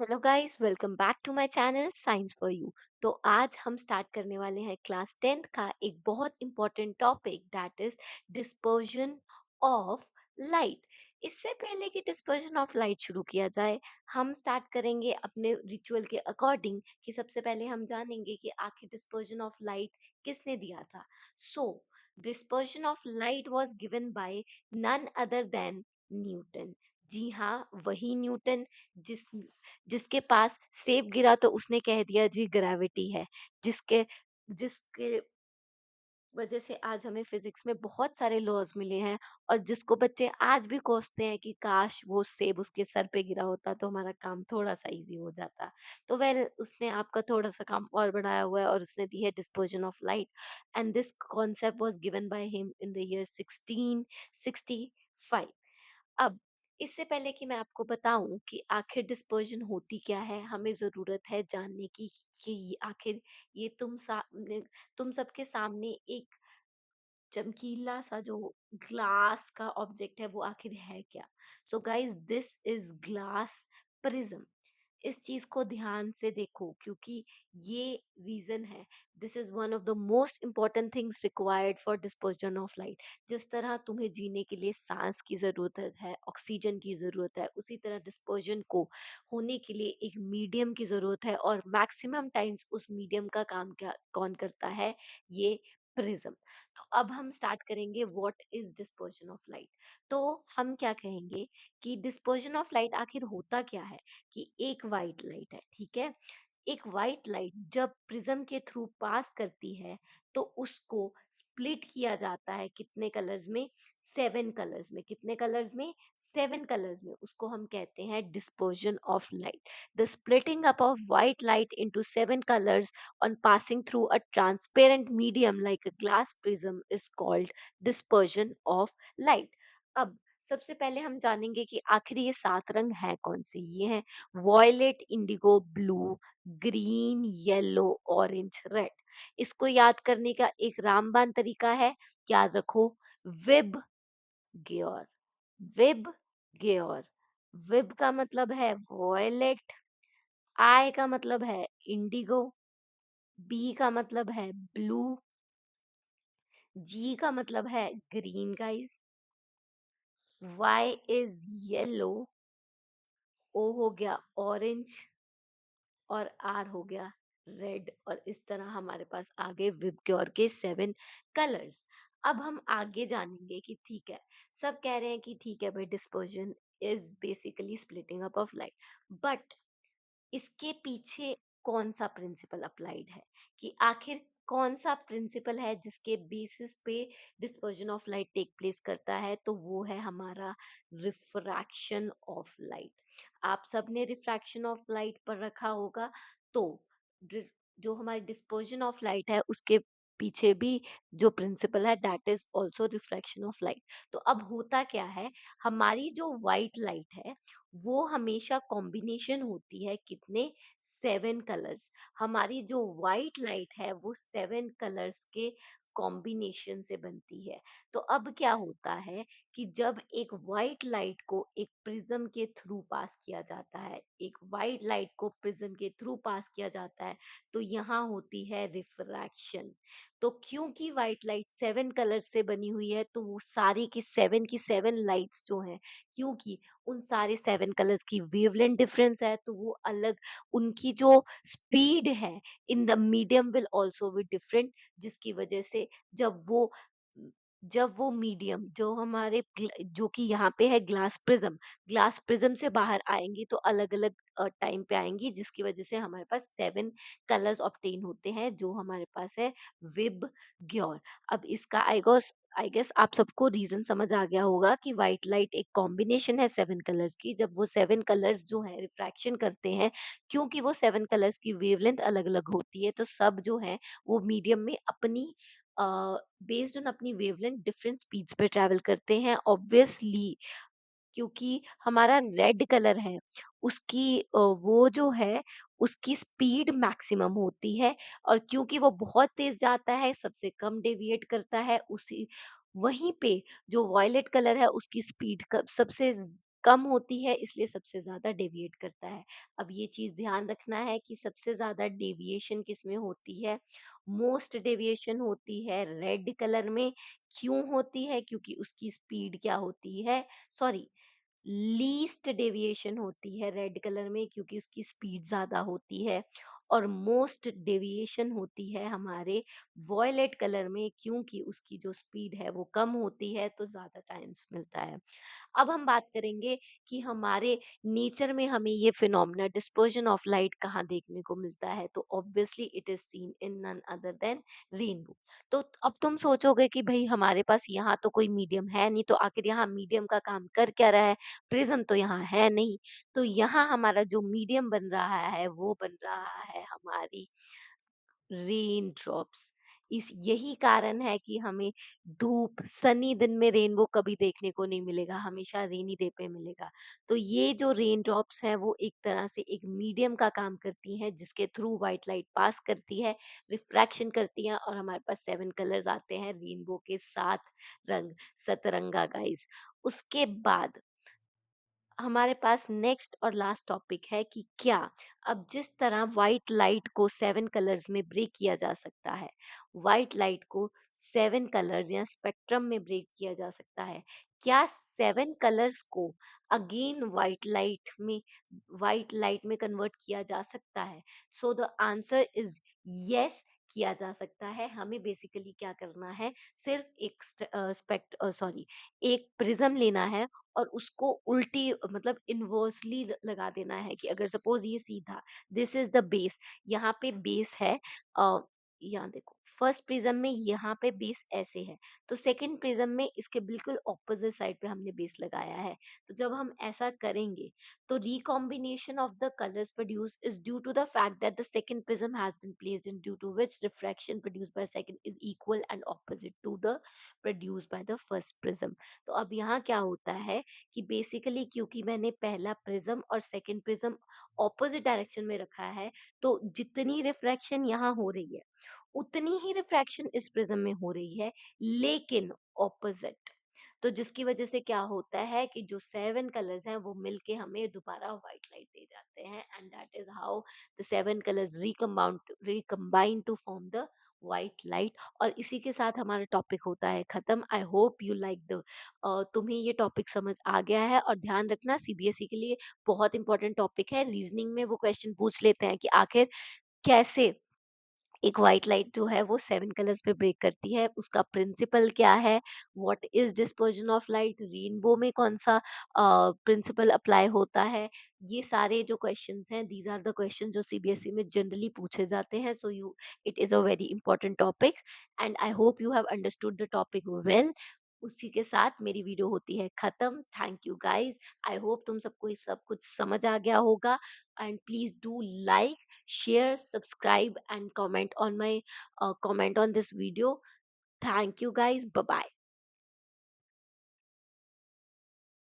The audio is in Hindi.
Hello guys, welcome back to my channel science for you. तो आज हम स्टार्ट करने वाले हैं क्लास 10th का एक बहुत important topic, that is dispersion of light. इससे पहले कि डिस्पर्जन ऑफ लाइट शुरू किया जाए, हम स्टार्ट करेंगे अपने रिचुअल के अकॉर्डिंग कि सबसे पहले हम जानेंगे कि आखिर डिस्पर्जन ऑफ लाइट किसने दिया था। So dispersion of light was given by none other than Newton. जी हाँ, वही न्यूटन जिस जिसके पास सेब गिरा तो उसने कह दिया जी ग्रेविटी है। जिसके जिसके वजह से आज हमें फिजिक्स में बहुत सारे लॉज मिले हैं, और जिसको बच्चे आज भी कोसते हैं कि काश वो सेब उसके सर पे गिरा होता तो हमारा काम थोड़ा सा इजी हो जाता। तो वेल, उसने आपका थोड़ा सा काम और बढ़ाया हुआ है और उसने दी है dispersion of light, and this concept was given by him in the year 1665। अब इससे पहले कि मैं आपको बताऊं कि आखिर डिस्पर्जन होती क्या है, हमें जरूरत है जानने की कि आखिर ये तुम सबके सामने एक चमकीला सा जो ग्लास का ऑब्जेक्ट है वो आखिर है क्या। So guys, this is glass prism. इस चीज को ध्यान से देखो क्योंकि ये रीजन है। This is one of the most important things required for dispersion of light. जिस तरह तुम्हें जीने के लिए सांस की जरूरत है, ऑक्सीजन की जरूरत है, उसी तरह डिस्पर्जन को होने के लिए एक मीडियम की जरूरत है, और मैक्सिमम टाइम्स उस मीडियम का काम क्या कौन करता है, ये प्रिज्म। तो अब हम स्टार्ट करेंगे what is dispersion of light. तो हम क्या कहेंगे कि डिस्पर्जन ऑफ लाइट आखिर होता क्या है। कि एक वाइट लाइट है, ठीक है। एक वाइट लाइट जब प्रिज्म के थ्रू पास करती है तो उसको स्प्लिट किया जाता है कितने कलर्स में, 7 कलर्स में। कितने कलर्स में, 7 कलर्स में। उसको हम कहते हैं dispersion of light. The splitting up of white light into 7 colors on passing through a transparent medium like a glass prism is called dispersion of light। अब सबसे पहले हम जानेंगे कि आखिर ये 7 रंग है कौन से। ये है violet, indigo, blue, green, yellow, orange, red. इसको याद करने का एक रामबान तरीका है, याद रखो, विब ग्योर। विब ग्योर। विब का मतलब है वॉयलेट, आई का मतलब है इंडिगो, बी का मतलब है ब्लू, जी का मतलब है green guys, Y is yellow, O हो गया ऑरेंज, और आर हो गया रेड। और इस तरह हमारे पास आगे विबग्योर के 7 कलर्स। अब हम आगे जानेंगे कि ठीक है, सब कह रहे हैं कि ठीक है भाई, dispersion is basically splitting up of light, but इसके पीछे कौन सा प्रिंसिपल अप्लाइड है। कि आखिर कौन सा प्रिंसिपल है जिसके बेसिस पे dispersion of light take place करता है, तो वो है हमारा रिफ्रैक्शन ऑफ लाइट। आप सबने रिफ्रैक्शन ऑफ लाइट पर रखा होगा। तो डि- जो हमारी डिस्पर्जन ऑफ लाइट है उसके पीछे भी जो प्रिंसिपल है, that is also refraction of light. तो अब होता क्या है, हमारी जो वाइट लाइट है वो हमेशा कॉम्बिनेशन होती है कितने, 7 कलर्स। हमारी जो वाइट लाइट है वो 7 कलर्स के कॉम्बिनेशन से बनती है। तो अब क्या होता है कि जब एक वाइट लाइट को एक प्रिज्म के थ्रू पास किया जाता है, एक वाइट लाइट को प्रिज्म के थ्रू पास किया जाता है, तो यहाँ होती है रिफ्रैक्शन। तो क्योंकि वाइट लाइट 7 कलर्स से बनी हुई है, तो वो सारी की 7 लाइट्स जो हैं, क्योंकि उन सारे 7 कलर्स की वेवलेंथ डिफरेंस है, तो वो अलग, उनकी जो स्पीड है in the medium will also be different. जिसकी वजह से जब वो जब वो मीडियम जो हमारे जो कि यहाँ पे है ग्लास प्रिज्म से बाहर आएंगी तो अलग अलग टाइम पे आएंगी, जिसकी वजह से हमारे पास 7 कलर्स ऑब्टेन होते हैं जो हमारे पास है विब ग्योर। अब इसका आई गेस आप सबको रीजन समझ आ गया होगा कि व्हाइट लाइट एक कॉम्बिनेशन है 7 कलर्स की। जब वो 7 कलर्स जो है रिफ्रैक्शन करते हैं, क्योंकि वो 7 कलर्स की वेवलेंथ अलग अलग होती है, तो सब जो है वो मीडियम में अपनी बेस्ड ऑन अपनी वेवलेंथ डिफरेंट स्पीड्स पे ट्रैवल करते हैं ऑब्वियसली। क्योंकि हमारा रेड कलर है, उसकी वो जो है उसकी स्पीड मैक्सिमम होती है, और क्योंकि वो बहुत तेज जाता है, सबसे कम डेविएट करता है। उसी वहीं पे जो वॉयलेट कलर है उसकी स्पीड सबसे कम होती है इसलिए सबसे ज्यादा डेविएट करता है। अब ये चीज ध्यान रखना है कि सबसे ज्यादा डेविएशन किस में होती है, मोस्ट डेविएशन होती है रेड कलर में। क्यों होती है? क्योंकि उसकी स्पीड क्या होती है, सॉरी, लीस्ट डेविएशन होती है रेड कलर में क्योंकि उसकी स्पीड ज्यादा होती है, और मोस्ट डेविएशन होती है हमारे वॉयलेट कलर में क्योंकि उसकी जो स्पीड है वो कम होती है, तो ज्यादा टाइम्स मिलता है। अब हम बात करेंगे कि हमारे नेचर में हमें ये फिनोमेना डिस्पर्जन ऑफ लाइट कहाँ देखने को मिलता है, तो obviously it is seen in none other than rainbow. तो अब तुम सोचोगे कि भाई हमारे पास यहाँ तो कोई मीडियम है नहीं, तो आखिर यहाँ मीडियम का काम कर क्या रहा है, प्रिज्म तो यहाँ है नहीं। तो यहाँ हमारा जो मीडियम बन रहा है वो बन रहा है हमारी रेन ड्रॉप्स। इस यही कारण है कि हमें धूप सनी दिन में रेनबो कभी देखने को नहीं मिलेगा, हमेशा रेनी डे पे मिलेगा। तो ये जो रेन ड्रॉप्स है वो एक तरह से एक मीडियम का काम करती हैं जिसके थ्रू व्हाइट लाइट पास करती है, रिफ्रैक्शन करती है, और हमारे पास 7 कलर्स आते हैं रेनबो के 7 रंग, सतरंगा गाइस। उसके बाद हमारे पास नेक्स्ट और लास्ट टॉपिक है कि क्या, अब जिस तरह व्हाइट लाइट को 7 कलर्स में ब्रेक किया जा सकता है, व्हाइट लाइट को 7 कलर्स या स्पेक्ट्रम में ब्रेक किया जा सकता है, क्या 7 कलर्स को अगेन व्हाइट लाइट में कन्वर्ट किया जा सकता है? So the answer is yes, किया जा सकता है। हमें बेसिकली क्या करना है, सिर्फ एक सॉरी, एक प्रिज्म लेना है और उसको उल्टी मतलब इनवर्सली लगा देना है कि अगर सपोज ये सीधा, दिस इज द बेस, यहाँ पे बेस है, अ, यहाँ देखो फर्स्ट प्रिज्म में यहाँ पे बेस ऐसे है, तो सेकंड प्रिज्म में इसके बिल्कुल ऑपोजिट साइड पे हमने बेस लगाया है। तो जब हम ऐसा करेंगे तो recombination of the colors produced is due to the fact that the second prism has been placed in, due to which refraction produced by second is equal and opposite to the produced by the first prism। तो अब यहाँ क्या होता है कि बेसिकली क्योंकि मैंने पहला प्रिज्म और सेकंड प्रिज्म ऑपोजिट डायरेक्शन में रखा है, तो जितनी रिफ्रैक्शन यहाँ हो रही है उतनी ही रिफ्रैक्शन इस प्रिज्म में हो रही है, लेकिन ऑपोजिट। तो जिसकी वजह से क्या होता है कि जो 7 कलर्स हैं वो मिलके हमें दोबारा व्हाइट लाइट दे जाते हैं, and that is how the 7 colours recombine to form the white light. और इसी के साथ हमारा टॉपिक होता है खत्म। I hope you like the, तुम्हें ये टॉपिक समझ आ गया है। और ध्यान रखना सीबीएसई के लिए बहुत इंपॉर्टेंट टॉपिक है, रीजनिंग में वो क्वेश्चन पूछ लेते हैं कि आखिर कैसे एक व्हाइट लाइट जो है वो 7 कलर्स पे ब्रेक करती है, उसका प्रिंसिपल क्या है, what is dispersion of light, rainbow में कौन सा प्रिंसिपल अप्लाई होता है। ये सारे जो क्वेश्चंस हैं, दीज आर द क्वेश्चन जो सीबीएसई में जनरली पूछे जाते हैं। So you, it is a very important topic, and I hope you have understood the topic well. उसी के साथ मेरी वीडियो होती है खत्म। Thank you guys, I hope तुम सबको ये सब कुछ समझ आ गया होगा, and please do like, share, subscribe, and comment on my comment on this video. Thank you guys. Bye bye.